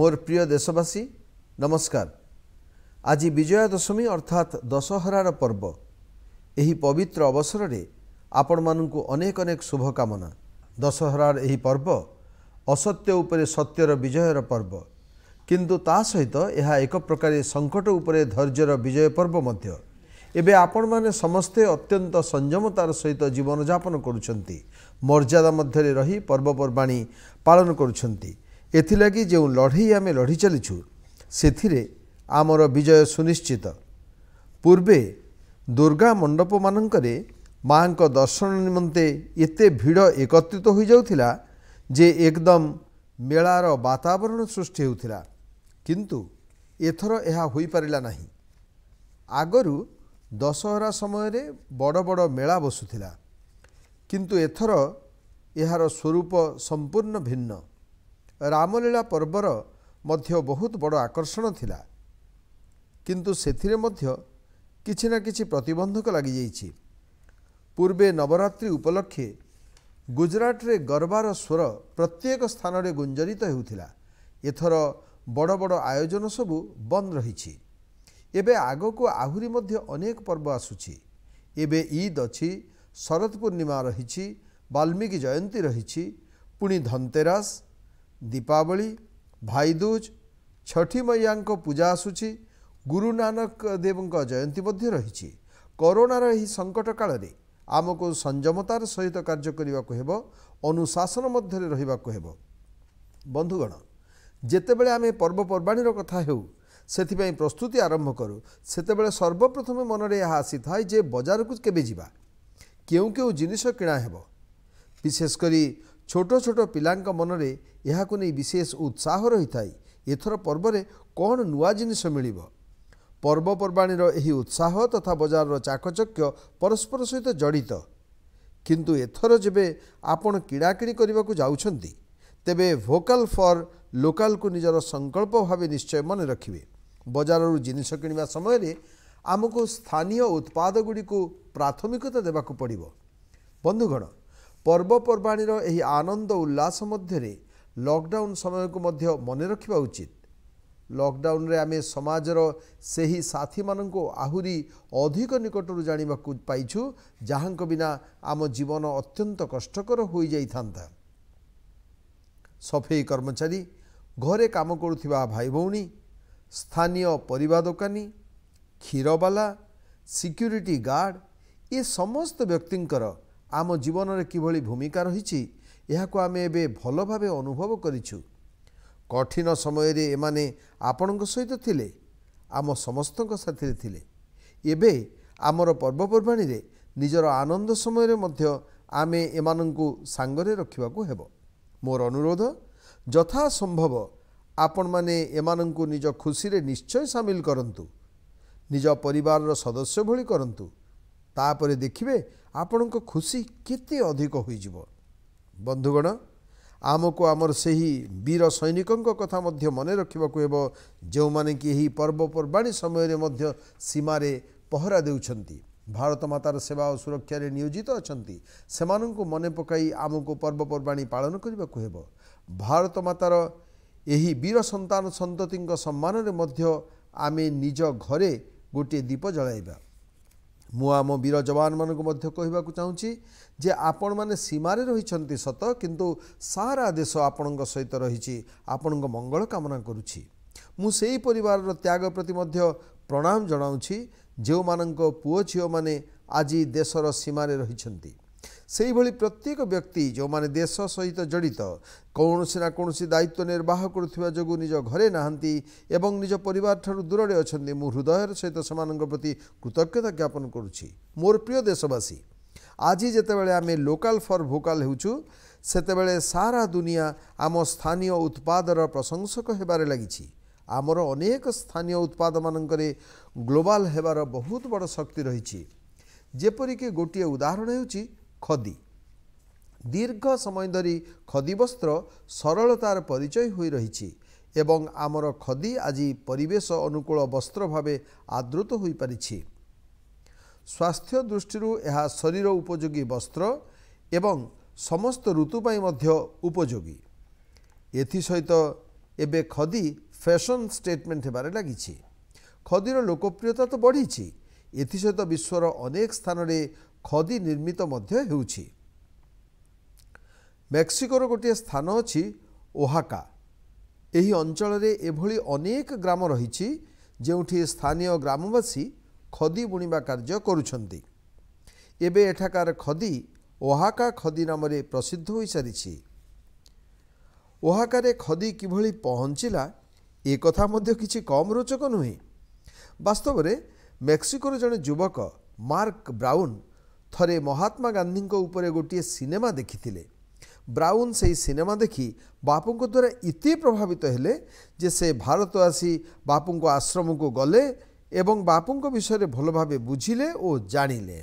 मोर प्रिय देशवासी नमस्कार। आज विजया दशमी अर्थात दशहरार पर्व। यही पवित्र अवसर रे आपण मानू अनेक अनेक शुभकामना। दशहरार यही पर्व असत्य उपरे सत्यर विजयर पर्व, किंतु ता सहित यह एक प्रकार संकट उपरे धैर्यर विजय पर्व मध्य। एबे आपण माने समस्ते अत्यंत संयमतार सहित जीवन यापन करुछंती, मर्यादा मध्य रही पर्वपर्वाणी पालन करुछंती। एथिलागी जो लड़ई आमे लड़ी चलीछु सेथिरे आमर विजय सुनिश्चित। पूर्वे दुर्गा मंडप मानकरे माँ को दर्शन निमंते एते भीड़ एकत्रित हो जाउथिला जे एकदम मेलार वातावरण सृष्टि होउथिला, किंतु एथर एहा होई परिला नाही। आगरु दशहरा समय रे बड़ बड़ मेला बसुथिला, किंतु एथर एहार स्वरूप संपूर्ण भिन्न। रामलीला पर्वर मध्य बहुत बड़ आकर्षण थिला, किंतु सेथिरे मध्य किछि ना किछि प्रतिबंधक लागि जाइछि। पूर्वे नवरात्रि उपलक्षे गुजरात रे गरबार स्वर प्रत्येक स्थान रे गुंजरित हेउथिला। एथर बड़ बड़ आयोजन सबु बंद रहिछि। एबे आगो को आहुरी मध्य अनेक पर्व आसुछि। एबे ईद अछि, शरद पूर्णिमा रहिछि, वाल्मीकि जयंती रहिछि, पुणी धनतेरस, दीपावली, भाईदूज, छठी मैया पूजा आसुछि, गुरु नानक देव जयंती मध्य रहिछि। कोरोनार एही संकट काल रे आमको संयमतार सहित कार्य करने को हेबो, अनुशासन मध्य रहिबा को हेबो। बंधुगण, जेतेबेले आमे पर्वपर्वाणीर कथा हेउ सेथिबाई प्रस्तुति आरंभ करूँ सेतेबेले सर्वप्रथमे मनरे यह आसी थाए जे बजार को केबे जिबा, केउ केउ जिनिस किणा हेबो। विशेषकरी छोट छोट पिलांक मनरे यह को नहीं विशेष उत्साह रही थाए। एथर पर्वरे कौन नुआ जिनिस मिलिबो। पर्वपर्वाणीर एही उत्साह तथा बजार चाकचक्य परस्पर सहित जड़ित, किंतु एथर जेबे आपण किणाकिणी करने को जाउछंती तेबे भोकाल फॉर लोकाल को निजर संकल्प भाव निश्चय मन रखिए। बजाररू जिनिस किणवा समय रे आमको स्थानीय उत्पाद गुड़ी को प्राथमिकता देवाक पड़िबो। बंधुगण, पर्वपर्वाणीर एही आनंद उल्लास मध्य लॉकडाउन समय को मध्य मन रखिबा उचित। लॉकडाउन रे आमे समाजर सेही साथी माननको आहुरी अधिक निकटरू जानिबा को पाइछु, जहांक बिना आम जीवन अत्यंत कष्टकर हो जाई थांता। सफेई कर्मचारी, घरे काम करुथिबा भाई भौणी, स्थानीय परिबा दोकानी, क्षीरवाला, सिक्यूरिटी गार्ड, ये समस्त व्यक्तिंकर आम जीवन में किभली भूमिका रही यहाको आमे एबे भल भावे अनुभव करिछु। कठिन समय रे एमाने आपणक सहित थिले, आम समस्तक साथी थिले। एबे आमर पर्वपर्वाणी रे निजर आनंद समय रे मध्य आमे एमानंकु सांगरे रखिबाकू हेबो। मोर अनुरोध, यथा संभव आपण माने एमानंकु निज खुशी रे निश्चय सामिल करंतु, निज परिवार सदस्य भली करंतु। तापरे देखिबे आपणक खुशी केते अधिक होई जिवो। बंधुगण, आमको आमर सेही वीर सैनिकंक कथा मध्य मने रखिबाकू हेबो, जो माने कि एही पर्वपर्वाणी समय रे मध्य सीमारे पहरा देउछंती, भारत मातार सेवा और सुरक्षा रे नियोजित अछंती। सेमानंकु मने पकाई आमको पर्वपर्वाणी पालन करिबाकू हेबो। भारत मातार एही वीर संतान संततिंक सम्मान रे मध्य आमे निज घरे गोटे दीप जलाइबा। मु आम वीर जवान मान को मध्य कहबाकू चाहूँगी जे आपण माने सीमारे रहिछंती सत, किंतु सारा देश आपणक सहित रही आपणक मंगल कामना करुछि। मु सेही परिवार त्याग प्रति मध्य प्रणाम जनाउछि जो मानक पुओ झियो माने आज देशर सीमारे रहिछंती। सेही भली प्रत्येक व्यक्ति जो माने देश सहित जड़ित कौनसी ना कौनसी दायित्व निर्वाह करुथिबा जोगु निज घरे नाहंती एवं निज परिवार ठारू दूर अछंती, मु हृदयर सहित सेमानक प्रति कृतज्ञता ज्ञापन करुछि। मोर प्रिय देशवासी, आज जेतेबेले आमे लोकाल फॉर भोकाल हेउछु सेतेबेले सारा दुनिया आम स्थानीय उत्पादर प्रशंसक हेबारे लागिछि। आमर अनेक स्थानीय उत्पाद मानकरे ग्लोबाल हेबार बहुत बड़ शक्ति रहिछि। जेपरिक गोटे उदाहरण हेउछि खदी। दीर्घ समय धरी खदी वस्त्र सरलतार परिचय हो रही एवं आमर खदी आज परिवेश अनुकूल वस्त्र भावे आदृत हो पारिछि। स्वास्थ्य दृष्टि यह शरीर उपयोगी वस्त्र एवं समस्त ऋतु पाई मध्य उपयोगी। एथि सहित एबे खदी फैशन स्टेटमेंट हेबारे लागिछि। खदीर लोकप्रियता तो बढ़ी एसत विश्वर अनेक स्थान रे खदी निर्मित मध्य हेउछि। मेक्सिकोर गोटे स्थान अछि ओहाका। एही अंचल रे एभली अनेक ग्राम रहिछि जेउठी स्थानीय ग्रामवासी खदी बुणिबा कार्य करुछन्ति। एबे एठाकार खदी ओहाका खदी नाम रे प्रसिद्ध होई सारिछि। ओहाकारे खदी किभली पहुँचिला ए कथा मध्य किछि कम रोचक नुहे। वास्तव में मेक्सिकोर जड़े युवक मार्क ब्राउन थरे महात्मा गांधी उपरे गोटे सिनेमा देखिथिले। ब्राउन से सिनेमा देखि बापू द्वारा इति प्रभावित हेले जे से भारत आसी बापू आश्रम को गले एवं बापू विषय भल भाव बुझिले और जानिले।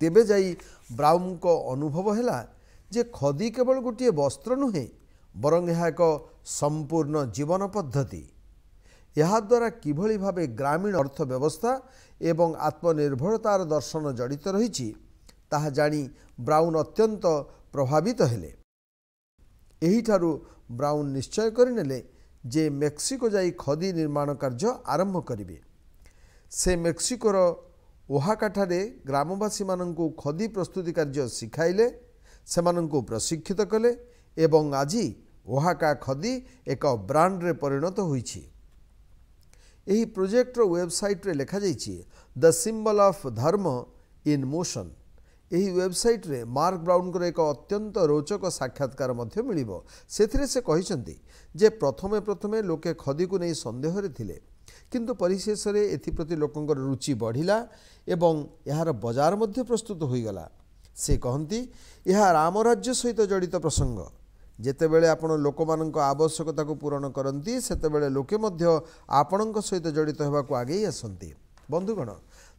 तेबे जाई ब्राउन को अनुभव हैला जे खदी केवल गोटे वस्त्र नुहे बरं यह एक संपूर्ण जीवन पद्धति। याद्वारा किभली भावे ग्रामीण अर्थव्यवस्था एवं आत्मनिर्भरतार दर्शन जड़ित रही ताहा जानी ब्राउन अत्यंत प्रभावित हेले। एही ठारू ब्राउन निश्चय करिनेले जे मेक्सिको जाई खदी निर्माण कार्य आरंभ करिवे। से मेक्सिकोर ओहाकाठारे ग्रामवासी माननकु खदी प्रस्तुति कार्य शिखाइले, सेमाननकु प्रशिक्षित कले एवं आजी ओहाका खदी एक ब्रांड रे परिणत होईछि। एही प्रोजेक्टर वेबसाइट रे लिखा जाइछि द सिंबल ऑफ धर्म इन मोशन। एही वेबसाइट रे मार्क ब्राउन को एक अत्यंत रोचक साक्षात्कार मध्य मिलिबो। सेथिरे से कहिसंती जे प्रथमे प्रथमे लोके खदी को नहीं संदेह रे थिले, किंतु परिशेष रे एथि प्रति लोकंकर रुचि बढ़िला एवं यार बाजार मध्य प्रस्तुत होई गला। से कहंती यह राम राज्य सहित जड़ित प्रसंग। जेतेबेले आपण लोकमाननक आवश्यकता को पूरण करती सेतेबेले लोके मध्य आपणक सहित जड़ित होबाकू आगे आसंती। बंधुगण,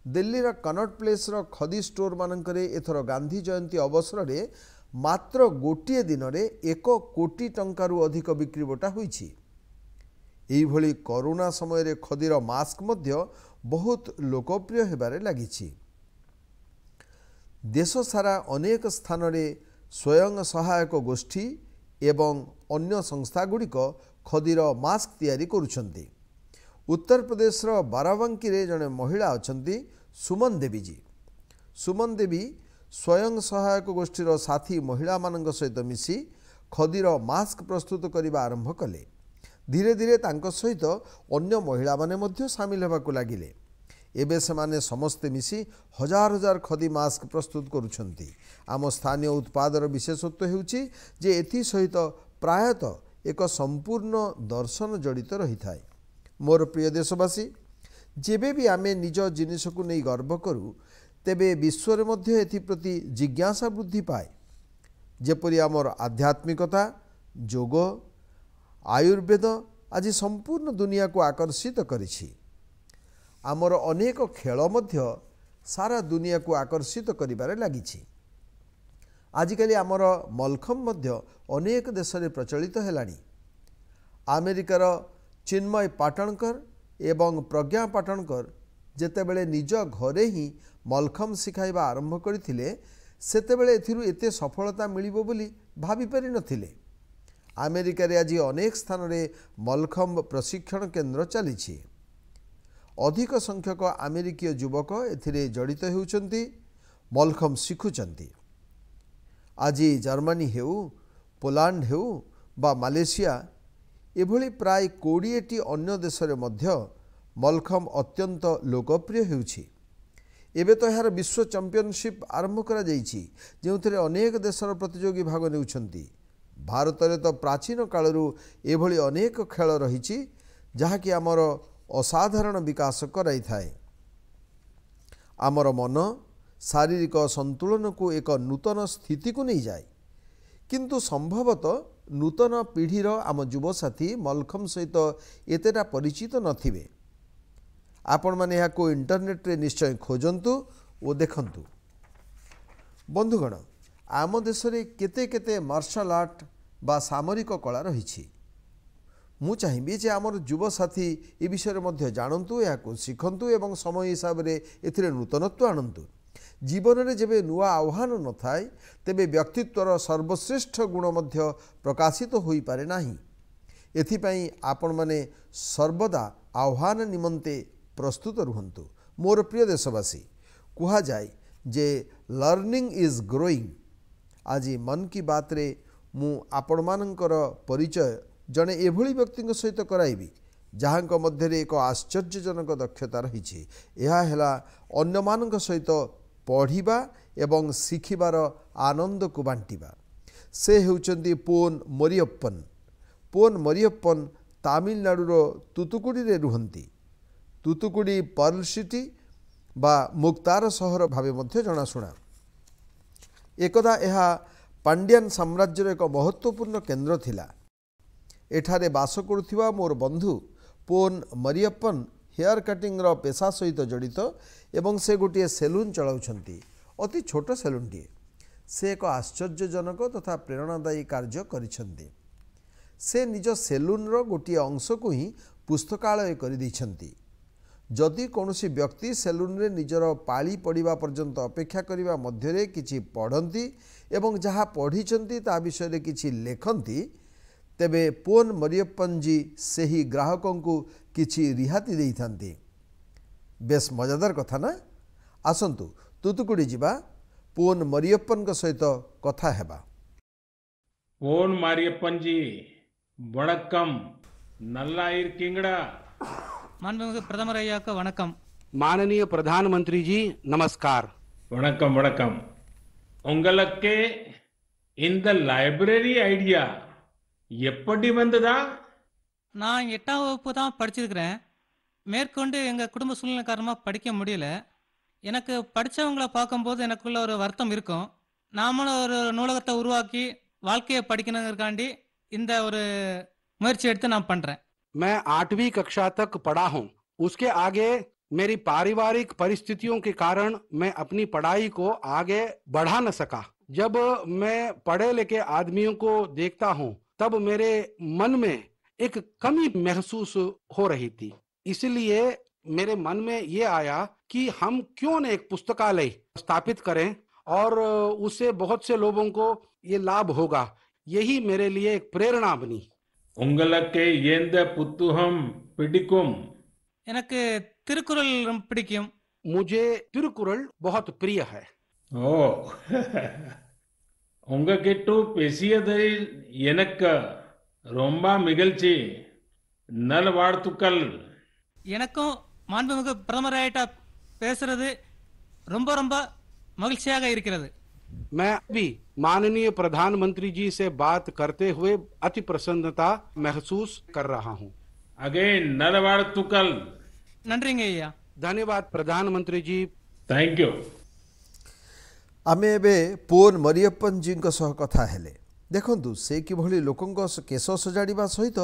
दिल्लीर कनॉट प्लेस रो खदी स्टोर मानकरे एथर गांधी जयंती अवसर रे मात्र गोटे दिन रे 1 कोटी टंकारु अधिक बिक्री बटा होईछि। एही भली कोरोना समय रे खदीर मास्क मध्य बहुत लोकप्रिय हेबारे लागिछि। देश सारा अनेक स्थान रे स्वयं सहायक गोष्ठी एवं अन्य संस्था गुड़िक खदीर मास्क तैयारी करुछंती। उत्तर प्रदेश रो बाराबंकी रे जने महिला अछंती सुमन देवी जी। सुमन देवी स्वयं सहायक गोष्ठीर साथी महिला मानक सहित मिसी खदीर मास्क प्रस्तुत करबा आरंभ कले। धीरे धीरे तांको सहित अन्य महिला माने मध्य शामिल हेबाकू लागिले। एबे सेमाने समस्ते मिसी हजार हजार खदी मास्क प्रस्तुत करुछंती। आम स्थानीय उत्पादर विशेषत्व हेउची जे एथि सहित प्रायतः एक संपूर्ण दर्शन जड़ित रही थाए। मोर प्रिय देशवासी, जेबे भी आमे निज जिनिस को नहीं गर्व करूँ तेबे विश्व मध्य एथि प्रति जिज्ञासा वृद्धि पाए। जेपरि आमर आध्यात्मिकता, योग, आयुर्वेद आज संपूर्ण दुनिया को आकर्षित करिछि। आमर अनेक खेल मध्य सारा दुनिया को आकर्षित करिबारे लागिछि। आजिकाली आमर मलखम मध्य अनेक देश में प्रचलित हेलानी। अमेरिकार चिन्मय पाटणकर एवं प्रज्ञा पाटणकर जेतेबेले निज घरे ही मलखम शिखाइबा आरंभ करथिले सेतेबेले एथिरु एते सफलता मिलिबो बोली भाबी पारि नथिले। अमेरिका रे आज अनेक स्थान रे मलखम प्रशिक्षण केन्द्र चलीछि। अधिक संख्यक अमेरिकीय युवक एथिरे जड़ित हेउचंती, मलखम शिखुचंती। आज जर्मनी हेउ, पोलैंड हेउ बा मालेशिया एभली प्राय 20टी अन्य देश रे मध्य मलखम अत्यंत लोकप्रिय हेउछि। एबे तो यार विश्व चैंपियनशिप आरंभ करा जाइछि जेउथिरे अनेक देशर प्रतियोगी भाग नेउछंती। भारत रे तो प्राचीन कालरू एभली अनेक खेल रहिछि जहाँकि आमर असाधारण विकास कराई थाए। आमर मन शारीरिक संतुलन को एक नूतन स्थिति को नहीं जाए। किंतु संभवतः नूतन पीढ़ीर आम युवसाथी मलखम सहित एतेटा परिचित नथिबे। आपण माने या को इंटरनेट रे निश्चय खोजंतु ओ देखंतु। बंधुगण, आम देश रे केते केते मार्शल आर्ट बा सामरिक कला रहिछि। मु चाहिए जे आमर युवसाथी ए विषय में जानतु, या शिखंतु एवं समय हिसाब रे एथिरे नूतनत्व आणंतु। जीवन में जेबे नुआ आह्वान न थाए तेबे व्यक्तित्वर सर्वश्रेष्ठ गुण मध्य प्रकाशित होई पारे नाही। एथिपाई आपण माने सर्वदा आह्वान निमंते प्रस्तुत रुहंतु। मोर प्रिय देशवासी, कुहा जाए जे लर्निंग इज ग्रोइंग। आज मन की बात रे मु आपण मानकर परिचय जड़े एभली व्यक्ति सहित कराइबी जहाँ मध्य एक आश्चर्यजनक दक्षता रही। यह है अन्य मानक सहित पढ़िबा एवं शिखिबार आनंद को बांटिबा। से हेउचंती पोन मरियप्पन। पोन मरियप्पन तामिलनाडुर तुतुकुड़ी रे रुहंती। तुतुकुड़ी पर्ल सिटी बा मुक्तार सहर भावे मध्य जनाशुना। एकदा यह पांड्यान साम्राज्यर एक महत्वपूर्ण केन्द्र थिला। एठारे बास करुथिबा मोर बंधु पोन मरियप्पन हेयर कटिंग रो पेशा सहित जड़ित एवं से गोटे सेलून चलाउछंती। अति छोट सेलूनटीए। से एक आश्चर्यजनक तथा प्रेरणादायी कार्य करिछंती। से निज सेलून रो गोटे अंश को ही पुस्तकालय कर दैछंती। जदि कौनसी व्यक्ति सेलून रे निजर पाली पड़िबा पर्यंत अपेक्षा करिबा मध्यरे किछि पढ़ंती एवं जहाँ पढ़िछंती ता विषय किछि लेखंती, तेबे पोन मरियप्पन जी सेही ग्राहकों को किछि रिहाती देइथांती। बेस मजादार कथा ना। आसंतु तुतुकुड़ी जिबा पोन मरियप्पन का सहित कथा हेबा। पोन मरियप्पन जी वणक्कम। नल्ला इरकिंगड़ा। माननीय प्रथम ஐயாக்கு வணக்கம்। माननीय प्रधानमंत्री जी नमस्कार। वणक्कम वणक्कम। உங்களுக்கு இந்த லைப்ரரி ஐடியா எப்படி வந்ததா? நான் 8ஆம் வகுப்பு தான் படிச்சிருக்கிறேன்। மேற்கொண்டு எங்கள் குடும்ப சூழ்நிலை காரணமாக படிக்க முடியல। எனக்கு படித்தவங்களை பார்க்கும்போது எனக்குள்ள ஒரு வருத்தம் இருக்கும்। நாமளும் ஒரு நூலகத்தை உருவாக்கி வாழ்க்கையை படிக்கணுங்கிறக்காண்டி இந்த ஒரு முயற்சி எடுத்து நான் பண்ணுறேன்। मैं 8वीं कक्षा तक पढ़ा हूँ। उसके आगे मेरी पारिवारिक परिस्थितियों के कारण मैं अपनी पढ़ाई को आगे बढ़ा न सका। जब मैं पढ़े लिखे आदमियों को देखता हूँ तब मेरे मन में एक कमी महसूस हो रही थी। इसलिए मेरे मन में ये आया कि हम क्यों न एक पुस्तकालय स्थापित करें और उससे बहुत से लोगों को ये लाभ होगा। यही मेरे लिए एक प्रेरणा बनी। உங்களுக்கு எந்த புத்தகம் பிடிக்கும்? எனக்கு திருக்குறள் ரொம்ப பிடிக்கும்। मुझे तिरुकुरल बहुत प्रिय है। ஓ உங்ககிட்ட பேசியதில் எனக்கு ரொம்ப மகிழ்ச்சி। நல்வாழ்த்துக்கள்। எனக்கும் மாண்புமிகு பிரதமராயிட்ட பேசுறது ரொம்ப ரொம்ப மகிழ்ச்சியாக இருக்கிறது। मैं भी माननीय प्रधानमंत्री जी से बात करते हुए अति प्रसन्नता महसूस कर रहा हूँ। अगेन नलवाழ்த்துக்கள்। நன்றிங்க ஐயா। धन्यवाद प्रधानमंत्री जी। Thank you. आमे एबे पोन मरियप्पन जी सह कथा हेले। देखंतु से किभली लोकंक केश सजाड़िबा सहित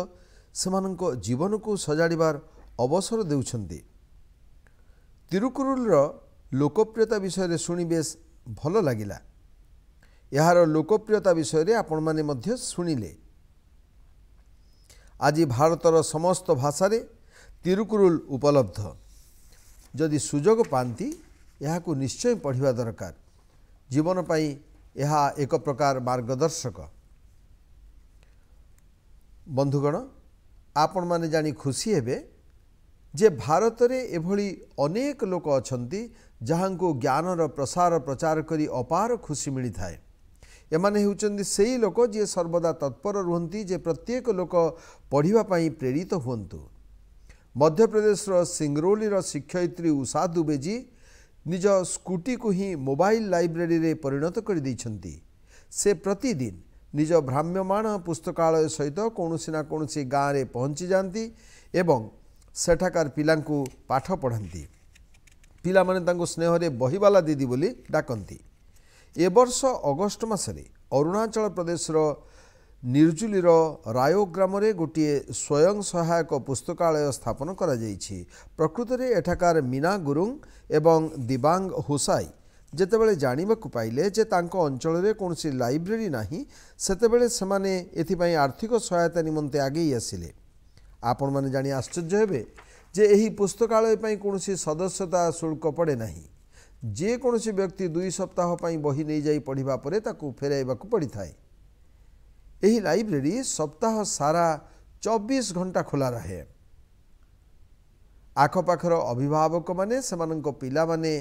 सेमानंक जीवन को सजाड़िबार अवसर देउछंती। तिरुकुरुल लोकप्रियता विषय शुणी बेस भल लागिला। यार लोकप्रियता विषय आपण माने मध्य शुणिले। आज भारतर समस्त भाषा रे तिरुकुरुल उपलब्ध। जदि सुजोग पाती यह निश्चय पढ़िबा दरकार। जीवन पाई यह एक प्रकार मार्गदर्शक। बंधुगण, आपण माने जानी खुशी हेबे जे भारत रे एभली अनेक लोक अछंती जहां को ज्ञानर प्रसार प्रचार करी अपार खुशी मिली थाए। एमाने हेउचंदी सेही लोक जे सर्वदा तत्पर रुहंती जे प्रत्येक लोक पढ़िबा पाई प्रेरित हुंतु। मध्य प्रदेश सिंगरौली शिक्षयित्री उषा दुबे जी निज स्कूटी को ही मोबाइल लाइब्रेरी रे परिणत कर दैछंती। से प्रतिदिन निज भ्राम्यमाण पुस्तकालय सहित कौनसी ना कौनसी गाँव में पहुँची जाती एवं सेठाकार पिलांकु पाठ पढ़ाती। पिला माने तांको स्नेहरे बहीवाला दीदी बोली डाकती। ए वर्ष अगस्ट मासरे अरुणाचल प्रदेश निर्जुली रायो ग्राम रे गोटे स्वयं सहायक पुस्तकालय स्थापन करा जाइछि। प्रकृत में एठाकार मीना गुरुंग एवं दिबांग हुसाई जेतेबेले जानिबाकु पाइले जे तांको अंचल रे कोनसी लाइब्रेरी नाही, सेतेबेले सेमाने एथिपाई आर्थिक सहायता निमंते आगे आसिले। आपण माने जानि आश्चर्य हेबे जे एही पुस्तकालय पई कोनसी सदस्यता शुल्क पड़े नाही। जे कोनसी व्यक्ति 2 सप्ताह पई बही नहीं जाई पढ़िबा परे ताकू फेराइबाकू पड़ी थाए। एही लाइब्रेरी सप्ताह सारा 24 घंटा खोला रहे। आखपाखर अभिभावक माने सेमानंको पिला माने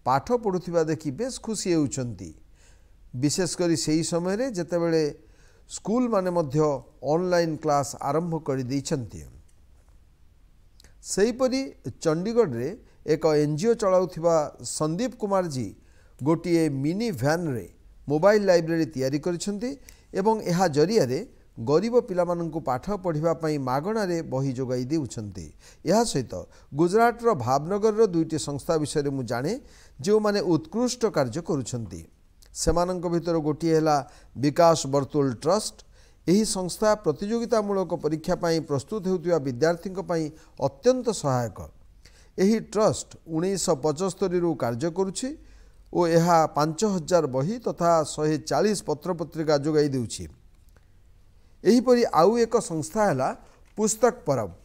पाठ पढ़ुथिबा देखि बेस खुशी होउछंती। विशेषकर सही समय रे जेतेबेले स्कूल माने मध्य ऑनलाइन क्लास आरंभ कर दैछंती। सेहीपरि चंडीगढ़ रे एक NGO चलाउथिबा Sandeep Kumar ji गोटिए mini van रे मोबाइल लाइब्रेरी तैयारी करिसंती एवं एहा जरिया रे गरीब पिलामानंकु पाठ पढ़िबा पई मागणा रे बही जोगाई देउछंती। एहा सहित गुजरात रो भावनगर रो दुईटी संस्था विषय रे मु जाने जो माने उत्कृष्ट कार्य करुछंती। सेमानंक भितर गोटिए होला विकास बर्तुल ट्रस्ट। एही संस्था प्रतियोगितामूलक परीक्षा पई प्रस्तुत हेउतिबा विद्यार्थीक पई अत्यंत सहायक। एही ट्रस्ट 1975 रु कार्य करुछि ओ एहा 5000 बही तथा 140 पत्र पत्रिका जोगाई देउछि। एहीपरि आउ एक संस्था है पुस्तक परब।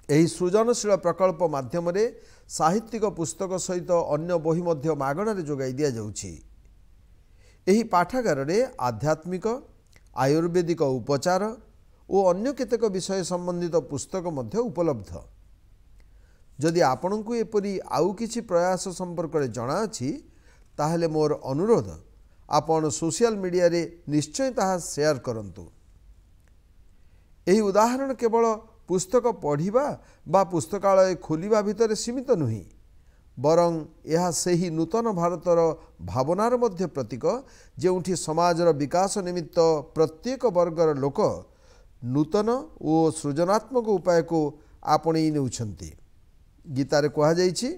एही सृजनशील प्रकल्प माध्यम रे साहित्यिक पुस्तक सहित अन्य बही मध्य मागणा रे जोगाई दिया जाउछि। एही पाठागार रे आध्यात्मिक आयुर्वेदिक उपचार और अन्य केतेक विषय संबंधित पुस्तक मध्य उपलब्ध। जदि आपणको एपरि आउ किछि प्रयास संपर्क रे जणा अछि ताहेले मोर अनुरोध आपण सोशल मीडिया रे निश्चय ताहा शेयर करंतु। एही उदाहरण केवल पुस्तक पढ़िबा बा पुस्तकालय खोलिबा भितर सीमित नुही, बरं यह सही नूतन भारतर भावनार मध्य प्रतीक जेउठी समाजर विकास निमित्त प्रत्येक वर्गर लोक नूतन और सृजनात्मक उपाय को आपणई नेउछंती। गीतारे कहा जाइछि,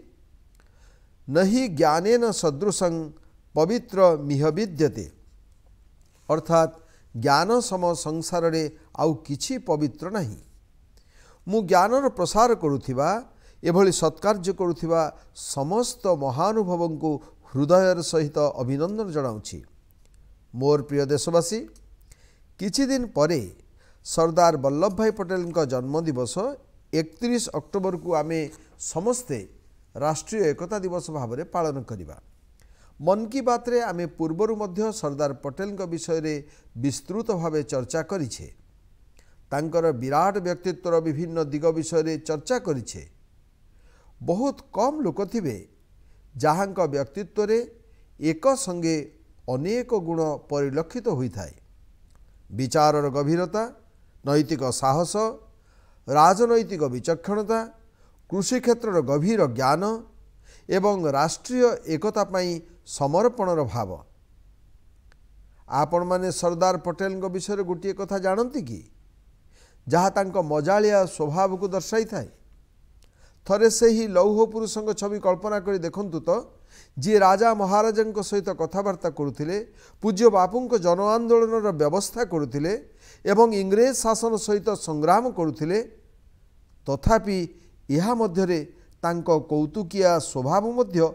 नहि ज्ञानेन सदृशं पवित्र मिह विद्यते, अर्थात ज्ञान सम संसार रे आउ किछि पवित्र नहीं। मु ज्ञानर प्रसार करुथिबा एभली सत्कार्य करुथिबा समस्त महानुभवों को हृदयर सहित अभिनंदन जनाउछि। मोर प्रिय देशवासी, किछि दिन परे सरदार वल्लभ भाई पटेल का जन्मदिवस 31 अक्टोबर को आमे समस्ते राष्ट्रीय एकता दिवस भाव में पालन करिबा। मन की बात रे आमे पूर्वरु मध्य सरदार पटेल का विषय रे विस्तृत भाव चर्चा करिछे। तांकर विराट व्यक्तित्वर विभिन्न दिग विषय रे चर्चा करिछे। बहुत कम लोक थिबे जहांक व्यक्तित्व रे एक संगे अनेक गुण परिलक्षित होइथाय। विचारर गभीरता, नैतिक साहस, राजनैतिक विचक्षणता, कृषि क्षेत्रर गभीर ज्ञान एवं राष्ट्रीय एकता पई समर्पणर भाव। आपण माने सरदार पटेल विषय गोटे कथा जानती कि जहाँ तांको मजालिया स्वभाव को दर्शाई थाए। थरे से ही लौह पुरुष छवि कल्पना कर देखंतु तो जी राजा महाराजा सहित कथबार्ता करुथिले, पूज्य बापू जन आंदोलन व्यवस्था करुथिले एवं इंग्रेज शासन सहित संग्राम करुथिले, तथापि यह मध्यरे तांको कौतुकिया स्वभाव मध्य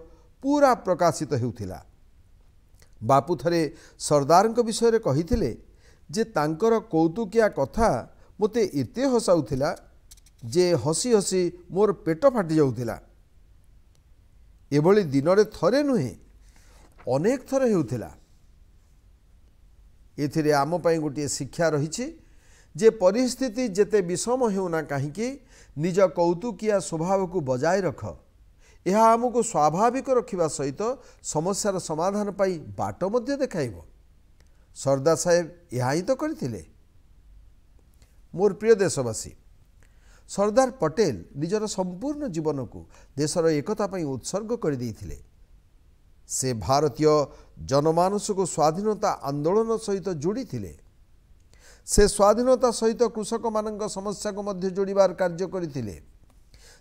पूरा प्रकाशित हेउथिला। बापू थरे सरदार विषय रे कहिथिले जे तांकर कौतुकिया कथा मोते एते हसाउथिला जे हसी हसी मोर पेट फाटी जाउथिला। एभली दिन रे थरे नुहे अनेक थर हेउथिला। एथिरे आम पई गोटे शिक्षा रहिछि जे परिस्थिति जेते विषम हेउना काहीकि निज कौतुकिया स्वभाव को बजाय रख। यह आमको स्वाभाविक रखिबा सहित समस्यार समाधान पाई बाट मध्य देखाइब। सरदार साहेब यह ही तो करथिले। मोर प्रिय देशवासी, सरदार पटेल निजर संपूर्ण जीवन को देशर एकता पई उत्सर्ग कर देइथिले। से भारतीय जनमानस को स्वाधीनता आंदोलन सहित जोड़ी थिले। से स्वाधीनता सहित कृषक मानक समस्या को मध्य जोड़िबार कार्य करथिले।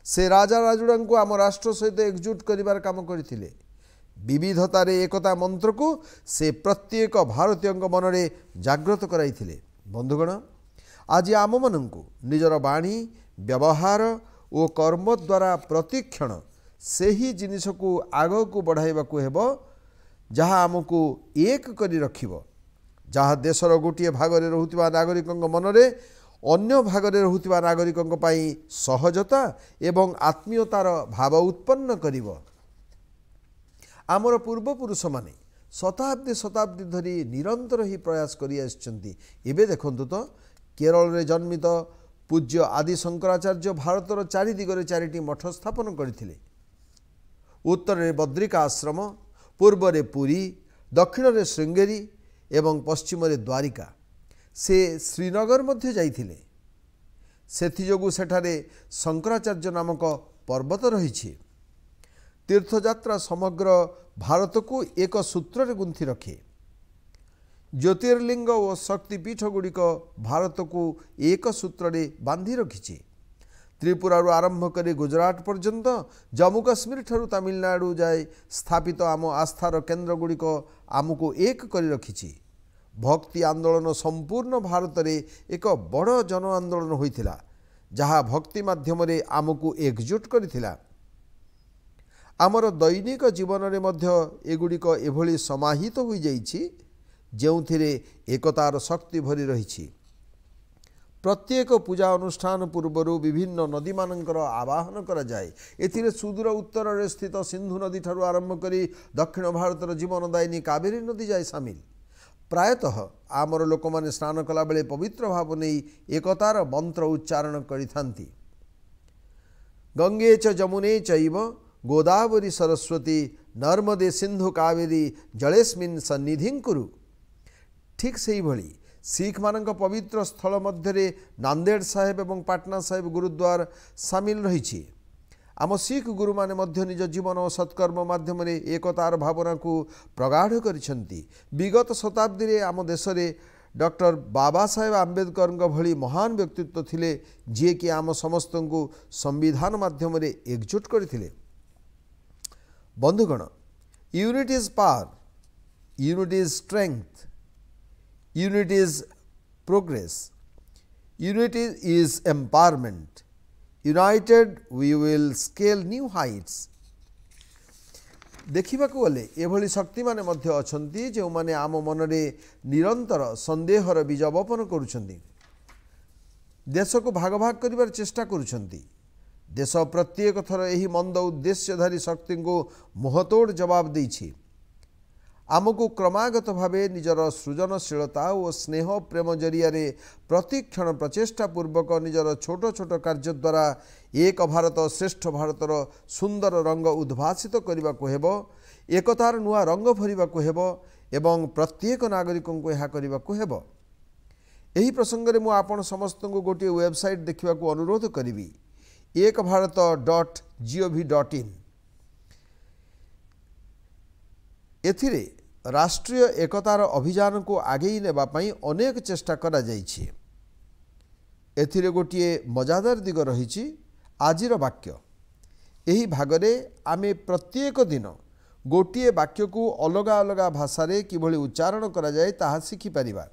से राजा राजुड़ा को आम राष्ट्र सहित एकजुट करिबार काम करथिले। विविधतार एकता मंत्र को से प्रत्येक भारतीय मन में जागृत कराइथिले। बंधुगण, आज आम मानू निजर वाणी व्यवहार और कर्म द्वारा प्रतिक्षण से ही जिनिस को आग को बढ़ाइबा को हेबो जहाँ आमको एक करी रखिबो, जहाँ देशर गोटे भागरे रहुतिबा नागरिकों मनरे अन्य भागरे रहुतिबा नागरिकों पई सहजता एवं आत्मीयतार भाव उत्पन्न करिबो। आमर पूर्वपुरुष माने शताब्दी शताब्दी धरी निरंतर ही प्रयास करि आछंती। एबे देखंतु तो केरल रे जन्मित पूज्य आदि शंकराचार्य भारतर चारि दिगरे चारिटी मठ स्थापन करथिले। उत्तर में बद्रिका आश्रम, पूर्व में पुरी, दक्षिण में श्रृंगेरी एवं पश्चिम में द्वारिका। से श्रीनगर मध्य जाइथिले। सेथिजोगु सेठारे शंकराचार्य नामक पर्वत रही। तीर्थयात्रा समग्र भारत को एक सूत्र रे गुंथि रखे। ज्योतिर्लिंग और शक्तिपीठ गुड़िक भारत को एक सूत्र रे बांधि रखिछि। त्रिपुरा आरंभ कर गुजरात पर्यंत, जम्मू काश्मीर ठारू तमिलनाडु जाए स्थापित आम आस्थार केन्द्र गुड़िक आमको एक कर रखिछि। भक्ति आंदोलन संपूर्ण भारत रे एक बड़ जन आंदोलन होइथिला, जहा भक्ति माध्यम रे आमको एकजुट करथिला। आमर दैनिक जीवन रे मध्य एगुड़िक एभली समाहित होई जाइछि, जेउथिरे एकतार शक्ति भरी रहिछि। प्रत्येक पूजा अनुष्ठान पूर्वर विभिन्न नदी मानकर आवाहन करा जाए। एथिरे सुदूर उत्तर रे स्थित सिंधु नदी ठारू आरंभ करी दक्षिण भारतर जीवनदायिनी कावेरी नदी जाए सामिल। प्रायतः आमर लोक माने स्नान कला बेले पवित्र भाव नहीं एकतार मंत्र उच्चारण करिथांती। गंगे च जमुने चैव गोदावरी सरस्वती नर्मदे सिंधु कावेरी जलेस्मिन् सन्निधिं कुरु। ठीक से ही भली सिख मानक पवित्र स्थल मध्य नांदेड़ साहेब एवं पाटना साहेब गुरुद्वार सामिल रही। आम सिख गुरु माने मध्य निज जीवन और सत्कर्म माध्यम एकतार भावना को प्रगाढ़ करिसेंती। विगत शताब्दी रे आम देश रे डॉक्टर बाबा साहेब आंबेडकर भली महान व्यक्तित्व थिले, जे कि आम समस्त को संविधान माध्यम रे एकजुट करथिले। बंधुगण, unity is power, unity is strength, unity is progress, unity is empowerment. United we will scale new heights. देखा गले एभली शक्ति माने मध्य अछंती जो माने आम मन रे निरंतर संदेहर बीज बपन करुछंती। देश को भाग भाग करिवार चेष्टा करुछंती। देश प्रत्येक थर यही मंद उद्देश्यधारी शक्ति को मुहतोड़ जवाब देछि। आमको क्रमागत भावे निजर सृजनशीलता और स्नेह प्रेम जरिया प्रतिक्षण प्रचेष्टा पूर्वक निजर छोट छोट कार्य द्वारा एक भारत श्रेष्ठ भारतर सुंदर रंग उद्भासित करने को हेबो, एकतार नुआ रंग भरिबा को हेबो एवं प्रत्येक नागरिकों को यह करने को हेबो। एही प्रसंग में आपण समस्त को गोटे वेबसाइट देखा अनुरोध करी, ekbharat.gov.in। एथिरे राष्ट्रीय एकतार अभियान को आगे नेबापाई अनेक चेष्टा करा जाइछि। एथिरे गोटे मजादार दिग रही आजिर वाक्य। एही भागरे आमे प्रत्येक दिन गोटे वाक्य को अलग अलग भाषा रे किभली उच्चारण करा जाए ताहा शिखि परिबा।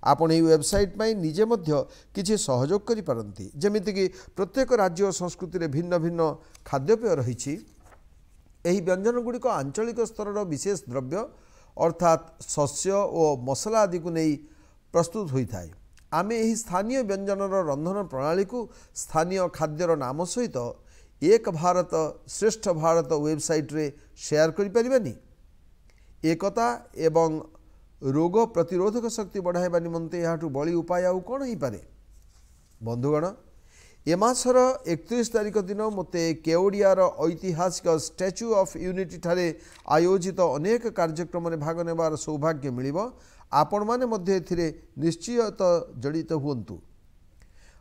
आपण এই वेबसाइट में निजे मध्य किछि सहयोग करि पारंती। जेमिति कि प्रत्येक राज्य और संस्कृति रे भिन्न भिन्न खाद्यपेय रही। एही व्यंजन गुड़िक आंचलिक स्तर विशेष द्रव्य अर्थात शस्य और मसला आदि को नहीं प्रस्तुत होता है। आमे एही स्थानीय व्यंजनर रंधन प्रणाली को स्थानीय खाद्यर नाम सहित एक भारत श्रेष्ठ भारत वेबसाइट रे शेयर करि परिबानी। एकता एवं रोग प्रतिरोधक शक्ति बढ़ाइबा निमंते याठू बड़ी उपाय आउ कौन हो पारे। बंधुगण, ए मासर 31 तारिख दिन मते केवड़ियार ऐतिहासिक स्टैच्यू ऑफ यूनिटी ठारे आयोजित अनेक कार्यक्रम में भाग नेबार सौभाग्य मिलिबो। आपण माने मध्य एथिरे निश्चित जड़ित हुंतु।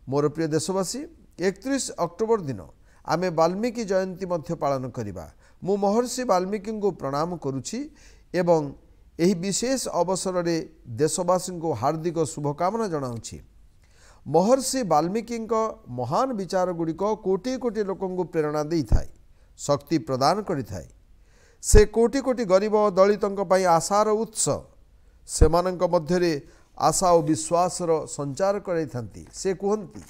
मोर प्रिय देशवासी, 31 अक्टोबर दिन आमे वाल्मीकि जयंती मध्य पालन करिबा। मु महर्षि वाल्मीकि को प्रणाम करुछि एवं एही विशेष अवसर रे देशवासी को हार्दिक शुभकामना जनाउछि। महर्षि वाल्मीकि महान विचार गुड़िक कोटि कोटि लोक प्रेरणा दे थाए, शक्ति प्रदान करि थाए। से कोटि कोटि गरीब दलितों पई आशार उत्स, सेमानंक मध्यरे आशा और विश्वासर संचार कराई थांती। से कहती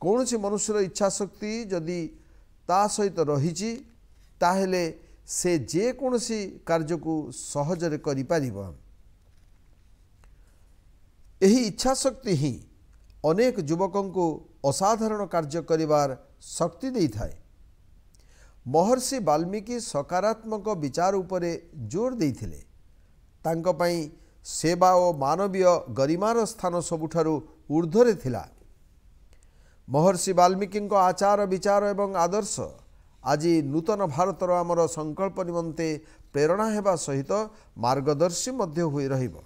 कौनसी मनुष्यर इच्छा शक्ति जदि ता सहित रही ताहेले से जे कौनसी कार्य को सहजरे करि पारिबो। एही इच्छा शक्ति ही अनेक युवकों को असाधारण कार्य करिवार शक्ति दे थाए। महर्षि वाल्मीकि सकारात्मक विचार उपरे जोर देथिले। तांको पई सेवा और मानवीय गरिमार स्थान सबुठारु ऊर्ध्वरे थिला। महर्षि वाल्मीकि आचार विचार एवं आदर्श आज नूतन भारतर आमर संकल्प निमंते प्रेरणा हेबा सहित मार्गदर्शी मध्य होई रहिबो।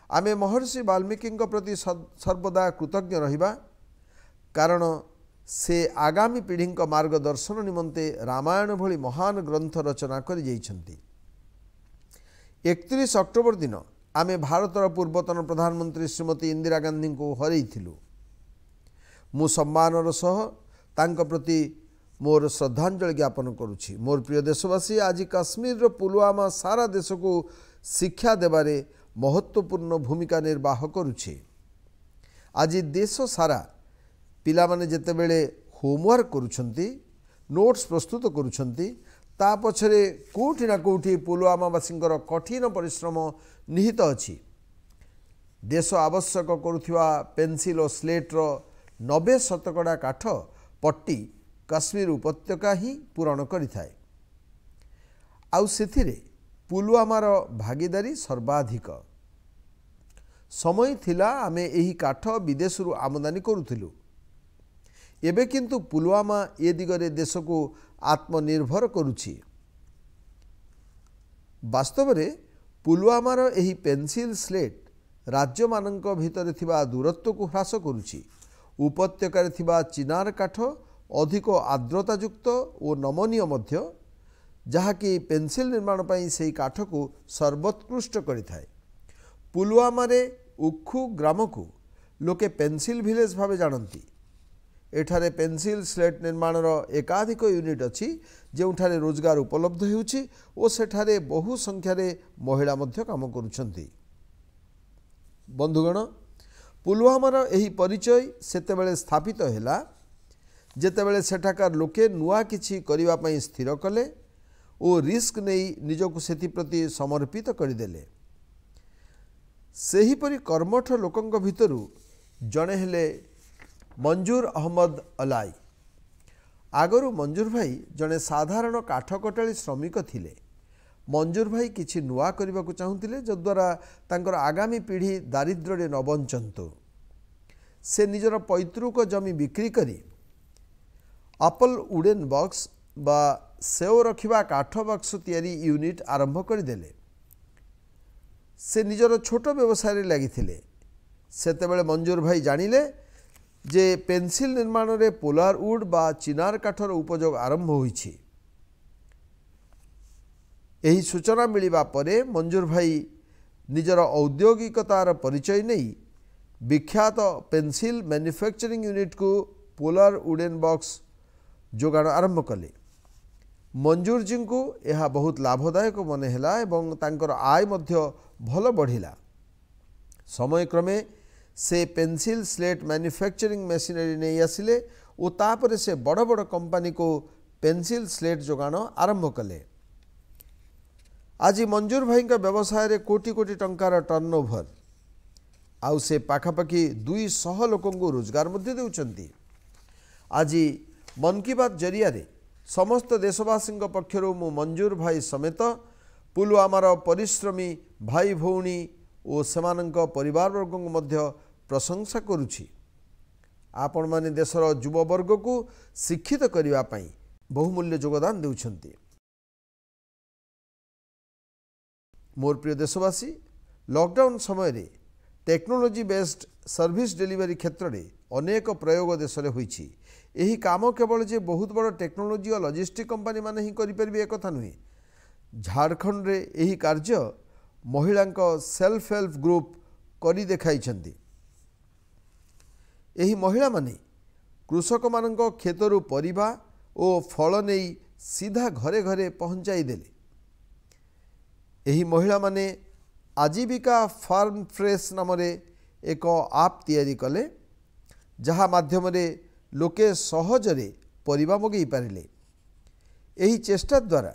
आमे महर्षि वाल्मीकि प्रति सर्वदा कृतज्ञ रहिबा, कारण से आगामी पीढ़ी मार्गदर्शन निमंते रामायण भली महान ग्रंथ रचना कर जाइछंती। 31 अक्टोबर दिन आमे भारतर पूर्वतन प्रधानमंत्री श्रीमती इंदिरा गांधी को हरैथिलु। मु सम्मानर सह तांक प्रति मोर श्रद्धांजलि ज्ञापन करुछि। मोर प्रिय देशवासी, आज काश्मीर पुलवामा सारा देश को शिक्षा देबारे महत्वपूर्ण भूमिका निर्वाह करुछि। आज देश सारा पिला माने जेतेबेले होमवर्क करुछंती, नोट्स प्रस्तुत करुछंती, ता पछरे कोठी ना कोठी पुलवामावासींकर कठिन परिश्रम निहित अछि। देश आवश्यक करुथिबा पेंसिल और स्लेटर 90% काठ पट्टी काश्मीर उपत्यका ही पूरण करिथाए। आउ सेथिरे पुलवामार भागीदारी सर्वाधिक। समय थिला आमे एही काठ विदेशरू आमदानी करुथिलु। एबे किंतु पुलवामा ए दिगरे देश को आत्मनिर्भर करुछि। वास्तव में पुलवामार एही पेंसिल स्लेट राज्य मानक भितर थिबा दूरत्व को ह्रास करुछि। उपत्यकार थिबा चिनार काठ अधिक आर्द्रतायुक्त और नमनीय मध्य, जहाँकि पेंसिल निर्माण पई सेही काठ को सर्वोत्कृष्ट करिथाए। पुलवामा रे उखु ग्राम को लोके पेंसिल विलेज भावे जानती। एठारे पेंसिल स्लेट निर्माणर एकाधिक यूनिट अच्छी, जोठारे रोजगार उपलब्ध होउछि और सेठारे बहु संख्यार महिला मध्य काम करुछंती। बंधुगण, पुलवामार एही परिचय सेतेबेले स्थापित हैला जेतेबेले सेठाकार लोके नुआ किछि करिबा पई स्थिर कले और रिस्क नहीं निजको सेति प्रति समर्पित करदेले। सेहीपरि कर्मठ लोकंक भितरु जणे हेले मंजूर अहमद अलाई। आगरू मंजूर भाई जड़े साधारण काठ कटाली श्रमिक थिले। मंजूर भाई किछि नुआ करने को चाहूँले, जद्वारा तांकर आगामी पीढ़ी दारिद्र्य न बंचंतु। से निजर पैतृक जमी बिक्री करी अपल वुडेन बॉक्स बा सेव रखिबा काठ बक्स तैयारी यूनिट आरंभ करदेले। से निजर छोट व्यवसाय लगिथिले। सेतेबेले मंजूर भाई जानिले जे पेंसिल निर्माण रे पोलार वुड बा चिनार काठर उपयोग आरंभ होइछि। एही सूचना मिलिबा परे मंजूर भाई निजर औद्योगिकतार परिचय नहीं विख्यात पेंसिल मैन्युफैक्चरिंग यूनिट को पोलार वुडेन बॉक्स जोगाण आरंभ कले। मंजूर जी को यह बहुत लाभदायक मन हैला एवं तांकर आय मध्य भल बढ़िला। समय क्रमे से पेंसिल स्लेट मैन्युफैक्चरिंग मशीनरी नहीं आसिले और तापरे से बड़ बड़ कंपनी को पेंसिल स्लेट जोगाण आरंभ कले। आज मंजूर भाई का व्यवसाय रे कोटी कोटी टंकार टर्नओवर आउ से पाखापाखि 200 लोक को रोजगार मध्य देउछंती। आज मन की बात जरिया रे समस्त देशवासी पक्षर मु मंजूर भाई समेत पुलवामार परिश्रमी भाई भौणी और सेमानंक परिवार वर्ग मध्य प्रशंसा करुछि। आपण माने देशर युववर्ग को शिक्षित करिवा पई बहुमूल्य योगदान देउछंती। मोर प्रिय देशवासी, लॉकडाउन समय रे टेक्नोलोजी बेस्ड सर्विस डिलीवरी क्षेत्र में अनेक प्रयोग देश में होइछि। एही काम केवल जे बहुत बड़ टेक्नोलोजी और लॉजिस्टिक कंपनी माने ही करि परबे एक कथा नुहे। झारखंड रे एही कार्य महिलांक सेल्फ हेल्प ग्रुप करी देखाइछंती। एही महिला माने कृषक मानक खेतरु परिबा और फल नहीं सीधा घरे घरे पहुंचाई देले। एही महिला माने आजीविका फार्म फ्रेश नाम रे एक आप तैयारी कले, जहा माध्यम रे लोके सहजरे परिबा मगेई पारिले। एही चेष्टा द्वारा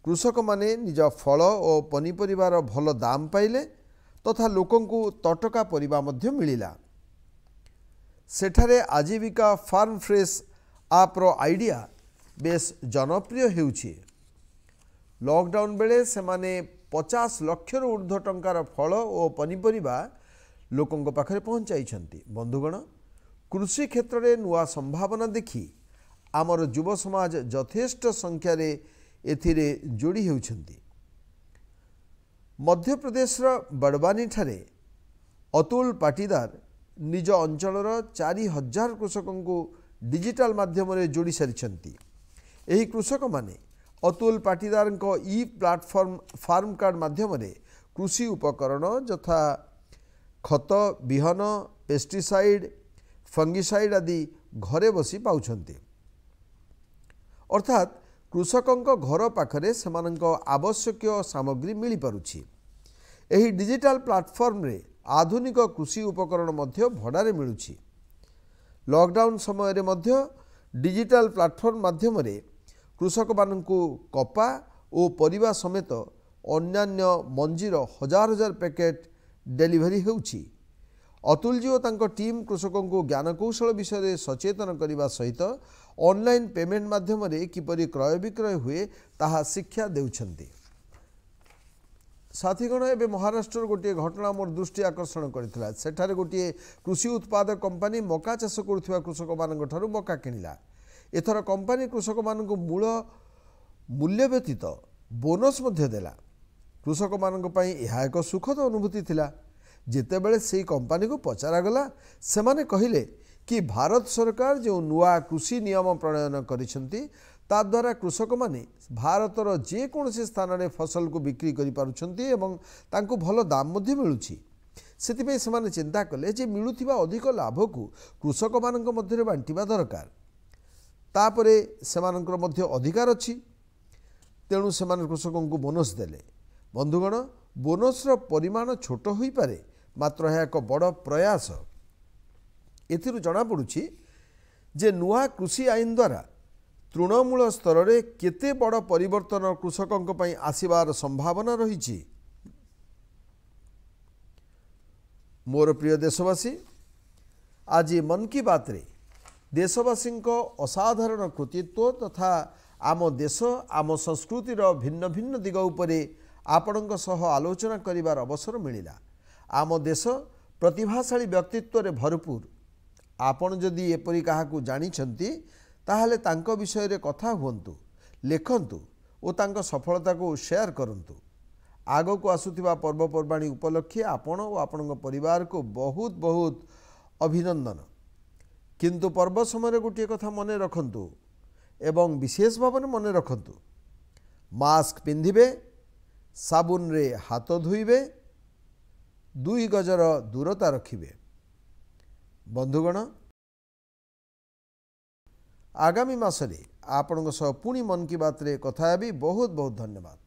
कृषक माने निज फल और पनीपरिबार भल दाम पाइले तथा लोकंकु तटका परिबा मध्य मिलिला। सेठारे आजीविका फार्म फ्रेश आप रो आइडिया बेस जनप्रिय हेउछि। लॉकडाउन बेले सेमाने 50 लाख ऊर्ध्व टंकार फल और पनीपरिबा लोकंक पाखरे पहुंचाइछंती। बंधुगण, कृषि क्षेत्र में नुआ संभावना देखि आमर युव समाज यथेष्ट संख्यार एथिरे जोड़ी होउछंती। मध्य प्रदेश बड़वानी ठारे अतुल पाटीदार निज अंचलर 4000 कृषकों को डिजिटल माध्यम जोड़ी सारी। यही कृषक माने अतुल पाटीदार ई प्लाटफॉर्म फार्म कार्ड माध्यम कृषि उपकरण यथा खत बिहन पेस्टिसाइड फंगिसाइड आदि घरे बसी पाउछंती। अर्थात कृषकों घर पाखरे सेमानंको आवश्यक सामग्री मिली पारुछि। एही डिजिटल प्लाटफॉर्म रे आधुनिक कृषि उपकरण मध्य भड़ारे मिलुछि। लॉकडाउन समय रे मध्य डिजिटल प्लाटफॉर्म माध्यम रे कृषक माननकु कपा और परिबा समेत अन्यान्य मंजीर हजार हजार पैकेट डेलीवरी होउछि। अतुल जी और तांको टीम कृषकों को ज्ञानकौशल विषय में सचेतन करने सहित ऑनलाइन पेमेंट माध्यम रे किपरि क्रय विक्रय हुए ताहा शिक्षा देउछंती। साथीगण एवं महाराष्ट्र गोटे घटना मोर दृष्टि आकर्षण करथिला। सेठारे गोटे कृषि उत्पादक कंपनी मका चाष करुवा कृषक मानक ठारू मका किनिला। एथर कंपनी कृषक मानक मूल मूल्य व्यतीत बोनस मध्य देला। कृषक मानक पई यह एक सुखद अनुभूति थिला। जेतेबेले से कंपनी को पचरागला सेमाने कहिले कि भारत सरकार जो नुआ कृषि नियम प्रणयन करिसेंती ता द्वारा कृषक माने भारतर जेकोसी स्थान में फसल को बिक्री करि पारुछंती एवं तांको भलो दाम मध्य मिलुछि। सेतिबे सेमाने चिंता कले जे मिलुथिबा अधिक लाभ को कृषक मानक मध्य बांटिबा दरकार। तापरे सेमानकर मध्य अधिकार अछि, तेणु सेमान कृषकों को बोनस देले। बंधुगण, बोनसर परिमाण छोट होई पारे, मात्र यह एक बड़ प्रयास। एथिरु जना पड़ुछि जे नुआ कृषि आईन द्वारा तृणमूल स्तर में केते बड़ परिवर्तन कृषकों पई आसिबार संभावना रही। मोर प्रिय देशवासी, आज मन की बात रे देशवासी असाधारण कृतित्व तथा आम देश आम संस्कृतिर भिन्न भिन्न दिग उपरे आपणक सह आलोचना करिवार अवसर मिलिला। आम देश प्रतिभाशाली व्यक्तित्व रे भरपूर। आपण जदि एपरि काहाकू जानिछंती ताहले तांको विषय रे कथा हुअन्तु, लेखन्तु और तांको सफलता को शेयर करन्तु। आगो को आसुथिबा पर्वपर्वाणी उपलक्षे आपण और आपणक परिवार को बहुत बहुत अभिनंदन। किंतु पर्व समय गोटे कथा मन रखन्तु एवं विशेष भाव में मन रखन्तु, मास्क पिंधिबे, साबुन रे हाथ धोइबे, 2 गजर दूरता रखिबे। बंधुगण, आगामी मासरे आपणक सह पुणी मन की बात रे कथा हेबी। बहुत बहुत धन्यवाद।